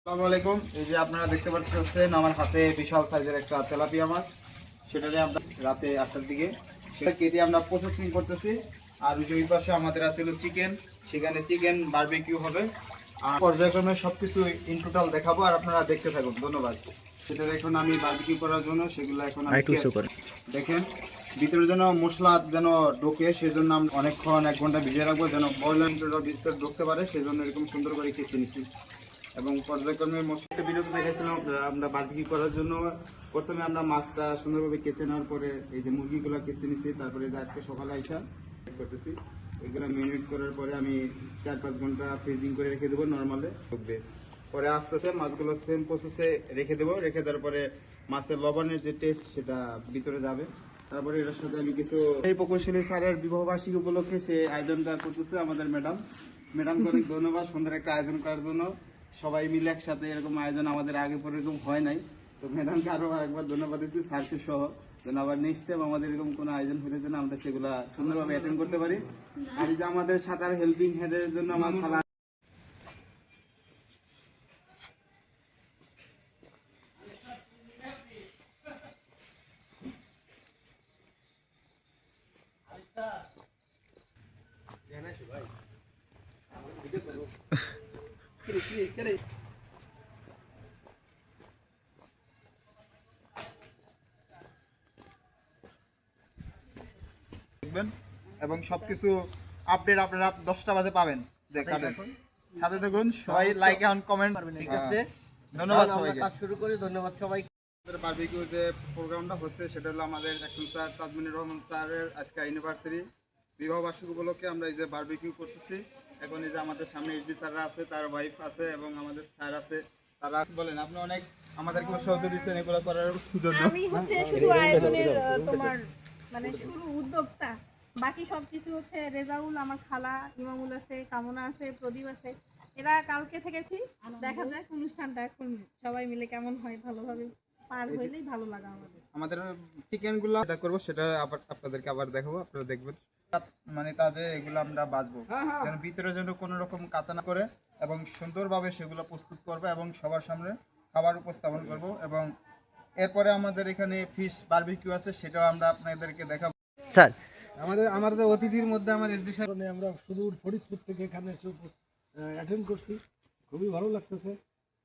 আসসালামু আলাইকুম। এই যে আপনারা দেখতে পাচ্ছেন আমার হাতে বিশাল সাইজের একটা তেলাপিয়া মাছ, সেটা নিয়ে আমরা রাতে 8টার দিকে সেটা কেটে আমরা প্রসেসিং করতেছি। আর ওই পাশে আমাদের আছে হলো চিকেন, সেখানে চিকেন বারবিকিউ হবে। আর পর্যায়ক্রমে সব কিছু ইন টোটাল দেখাবো, আর আপনারা দেখতে থাকুন। ধন্যবাদ। সেটা এখন আমি বারবিকিউ করার জন্য সেগুলো এখন আমি দেখেন ভিতরে যেন মশলা যেন ঢোকে, সেজন্য আমরা অনেকক্ষণ 1 ঘন্টা ভিজিয়ে রাখবো, যেন ব্রয়লার ভিতরে ঢুকতে পারে, সেজন্য এরকম সুন্দর করে কেচে নিচ্ছি। এবং পর্যায়ক্রমে মশলা ভিডিওতে দেখাইছিলাম আমরা বারবিকিউ করার জন্য প্রথমে আমরা মাছটা সুন্দরভাবে কেচে নেওয়ার পরে এই যে মুরগিগুলো কেচে নিচ্ছি, তারপরে যে আজকে সকালে আইসা করতেছি এগুলো ম্যারিনেট করার পরে আমি 4-5 ঘন্টা ফ্রিজিং করে রেখে দেবো নর্মালে ঢুকবে। পরে আস্তে আস্তে মাছগুলো সেম প্রসেসে রেখে দেবো, রেখে দেওয়ার পরে মাছের লবণের যে টেস্ট সেটা ভিতরে যাবে। তারপরে এটার সাথে আমি কিছু এই প্রকৌশলী স্যারের বিবাহবার্ষিকী উপলক্ষে সে আয়োজনটা করতেছে আমাদের ম্যাডামকে অনেক ধন্যবাদ সুন্দর একটা আয়োজন করার জন্য। সবাই মিলে একসাথে এরকম আয়োজন আমাদের আগে পরে এরকম হয় নাই, তো ম্যাডামকে আরো আরেকবার ধন্যবাদ দিচ্ছি, স্যারকে সহ, যেন আবার নেক্সট টাইম আমাদের এরকম কোনো আয়োজন হলে যেন আমরা সেগুলা সুন্দরভাবে অ্যাটেন্ড করতে পারি। আর এই যে আমাদের সাঁতার হেল্পিং হেডের জন্য আমার খালা এবং সবকিছু আপডেট আপনারা 10টা বাজে পাবেন। সাথে দেখুন সবাই লাইক এন্ড কমেন্ট, ঠিক আছে? ধন্যবাদ সবাইকে। কাজ শুরু করি। ধন্যবাদ সবাইকে। আমাদের বারবিকিউ যে প্রোগ্রামটা হচ্ছে সেটা হলো আমাদের অ্যাকশন স্যার তাজমিনুর রহমান স্যারের আজকে অ্যানিভার্সারি বিবাহ বার্ষিক উপলক্ষে আমরা এই যে বারবিকিউ করতেছি। এখন এই যে আমাদের সামনে এইচডি স্যাররা আছে, তার ওয়াইফ আছে এবং আমাদের স্যার আছে। তারা বলেন আপনি অনেক আমাদেরকে উৎসাহ দিচ্ছেন এগুলো করার সুযোগ। আমি হচ্ছে শুধু আয়োজনের তোমার মানে শুরু উদ্যোক্তা, বাকি সবকিছু হচ্ছে রেজাউল, আমার খালা, ইমামুল আছে, কামনা আছে, প্রদীপ আছে। এরা কালকে থেকে দেখা যাক অনুষ্ঠানটা এখন সবাই মিলে কেমন হয়, ভালোভাবে পার হইলেই ভালো লাগা আমাদের চিকেনগুলো যেটা করবো সেটা আবার আপনাদেরকে আবার দেখাবো, আপনারা দেখবেন। মানে তাজে এগুলো আমরা বাছবো যেন ভিতরে যেন কোনো রকম কাঁচা না করে, এবং সুন্দরভাবে সেগুলো প্রস্তুত করবো এবং সবার সামনে খাবার উপস্থাপন করব। এবং এরপরে আমাদের এখানে ফিশ বারবিকিউ আছে, সেটাও আমরা আপনাদেরকে দেখাবো। স্যার আমাদের অতিথির মধ্যে আমার এসডি স্যার, আমরা সুদূর ফরিদপুর থেকে এখানে এসে অ্যাটেন্ড করছি। খুবই ভালো লাগতেছে,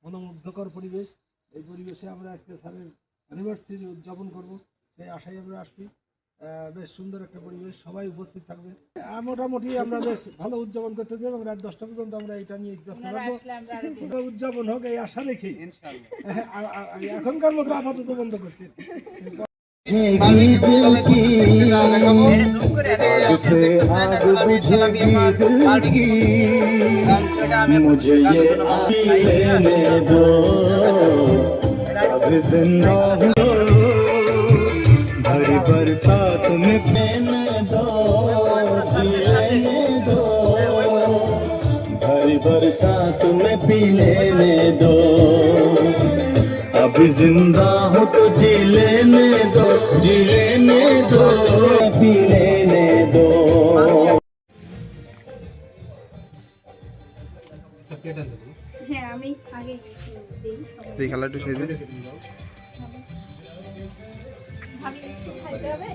মনোমুগ্ধকর পরিবেশ। এই পরিবেশে আমরা আজকে স্যারের অ্যানিভার্সারি উদযাপন করব, সেই আশায় আমরা আসছি। বেশ সুন্দর একটা পরিবেশ, সবাই উপস্থিত থাকবে। মোটামুটি আমরা বেশ ভালো উদযাপন করতেছি এবং রাত 10টা পর্যন্ত আমরা এটা নিয়ে ব্যস্ত থাকবো। উদযাপন হোক এই আশা রেখে এখনকার মতো আপাতত বন্ধ করছি। मुझे ये लेने दो, अब जिंदा हो, भरी बरसात में पहने दो, जीने दो, भरी बरसात में पी लेने दो, अभी जिंदा हो तो जी लेने दो, जी लेने दो, पी लेने दो। হ্যাঁ আমি আগে এই খেলাটা সেই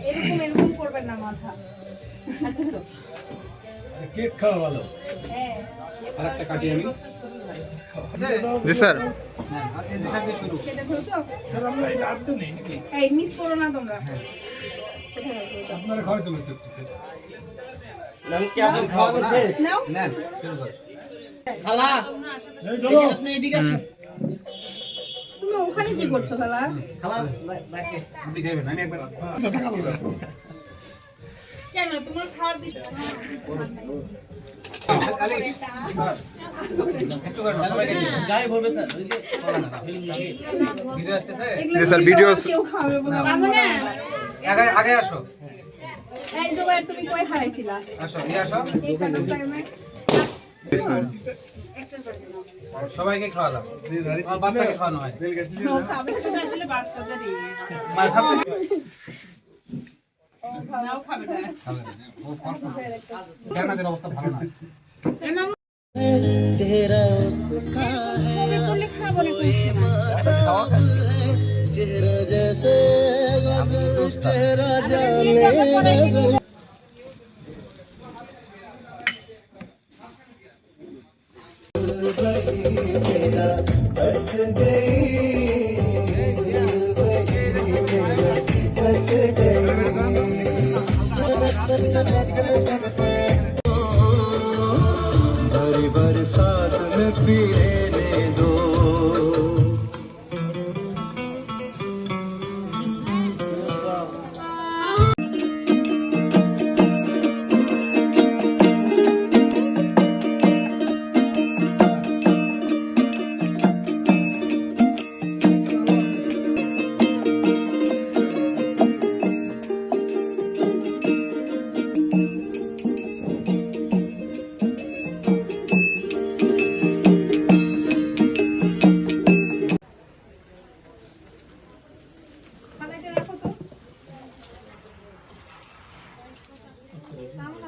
এরকম করবেন না মাথা। কেক খাওয়া ভালো। হ্যাঁ আরেকটা কাটি আমি। জি স্যার। সেটা ধরছো? স্যার আমরা এটা আদ্য নেই নাকি? এই মিস করো না তোমরা। আপনারা খাওয়াই তো করতে। নাম কি আপনি খাওয়ানো শেষ? নাও নেন। খালা এই ধরো। আপনি এদিকে আসুন। তুমি ওখানে কি করছো খালা? খালা দেখে আপনি খাবেন, আমি একবার কেন তোমার খাওয়ার দিচ্ছ? গায়ে বলবে স্যার ওই যে ভিডিও আসতেছে। জি স্যার, ভিডিও কেউ খাবে বলে না। আগে আসো, এই জোগাড় তুমি কই হারাইছিলা? আসো নিয়ে আসো। এই কাটা টাইমে সবাইকে খাওয়ালাম, আমার বাচ্চাকে খাওয়ানো হয়। ও খাবে আসলে বাচ্চাদেরই। মার খাবে নাও খাবে না। জানাদের অবস্থা ভালো না। तेरा उसका করলে খাবে মনে করছে না। चेहरा जैसे गजल चेहरा আমি जाने জিজ্ঞাসা করে কি बस गई बस भरी बरसात में पीने दो খানাটা রাখো তো। তাহলে